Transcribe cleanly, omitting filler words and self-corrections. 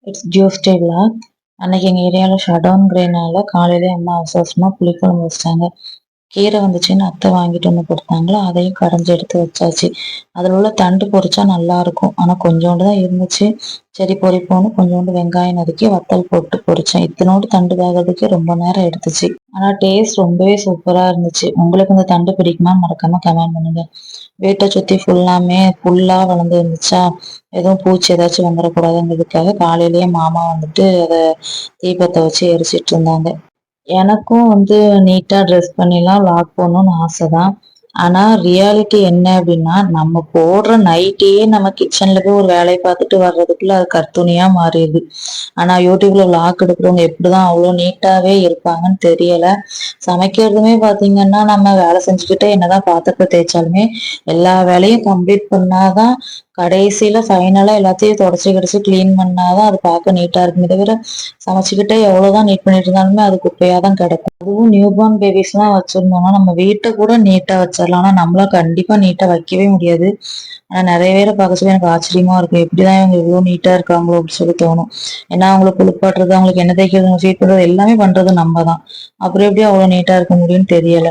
It's Tuesday vlog. அன்னைக்கு எங்கள் ஏரியாவில் ஷட்டவுன்கிறனால காலையிலே அம்மா அவசர அவசரமாக புளிக்குழம்பு வச்சிட்டாங்க. கீரை வந்துச்சுன்னு அத்தை வாங்கிட்டு வந்து கொடுத்தாங்களோ அதையும் கடைஞ்சி எடுத்து வச்சாச்சு. அதில் உள்ள தண்டு பொரிச்சா நல்லா இருக்கும். ஆனால் கொஞ்சோண்டு தான் இருந்துச்சு. சரி பொரிப்போன்னு கொஞ்சோண்டு வெங்காயம் நறுக்கி வத்தல் போட்டு பொரிச்சேன். இத்தனோடு தண்டு வேகிறதுக்கே ரொம்ப நேரம் எடுத்துச்சு. ஆனால் டேஸ்ட் ரொம்பவே சூப்பராக இருந்துச்சு. உங்களுக்கு இந்த தண்டு பிடிக்குமான்னு மறக்காம கமெண்ட் பண்ணுங்க. வீட்டை சுற்றி ஃபுல்லாமே புல்லாக வளர்ந்து இருந்துச்சா, எதுவும் பூச்சி ஏதாச்சும் வந்துடக்கூடாதுங்கிறதுக்காக காலையிலேயே மாமா வந்துட்டு அதை தீபத்தை வச்சு எரிச்சிட்டு இருந்தாங்க. எனக்கும் நீட்டா ட்ரெஸ் பண்ணிலாம் லாக் போடணும்னு ஆசை தான். ஆனா ரியாலிட்டி என்ன அப்படின்னா, நம்ம போடுற நைட்டியே நம்ம கிச்சன்ல போய் ஒரு வேலையை பார்த்துட்டு வர்றதுக்குள்ள அது கர்த்துணியா மாறிடுது. ஆனா யூடியூப்ல வ்ளாக் எடுக்கிறவங்க எப்படிதான் அவ்வளோ நீட்டாவே இருப்பாங்கன்னு தெரியல. சமைக்கிறதுமே பாத்தீங்கன்னா, நம்ம வேலை செஞ்சுக்கிட்டே என்னதான் பாத்திரத்தை தேய்ச்சாலுமே எல்லா வேலையும் கம்ப்ளீட் பண்ணாதான் கடைசியில ஃபைனலா எல்லாத்தையும் தொடச்சி கிடச்சி கிளீன் பண்ணாதான் அது பார்க்க நீட்டா இருக்குமே தவிர, சமைச்சுக்கிட்டே எவ்வளவுதான் நீட் பண்ணிட்டு இருந்தாலுமே அது குப்பையா தான் கிடக்கும். அதுவும் நியூ பார்ன் பேபிஸ் எல்லாம் வச்சிருந்தோம்னா நம்ம வீட்டை கூட நீட்டா வச்சிடலாம். ஆனா நம்மளால கண்டிப்பா நீட்டா வைக்கவே முடியாது. ஆனா நிறைய பேரை பார்க்க சொல்லி எனக்கு ஆச்சரியமா இருக்கும். எப்படிதான் இவங்க இவ்வளவு நீட்டா இருக்காங்களோ அப்படின்னு சொல்லி தோணும். ஏன்னா அவங்களுக்கு குளிப்பாட்டுறது, அவங்களுக்கு என்ன தைக்கிறது, ஃபீட் பண்றது எல்லாமே பண்றது நம்ம தான். அப்புறம் எப்படி அவ்வளவு நீட்டா இருக்க முடியும்னு தெரியல.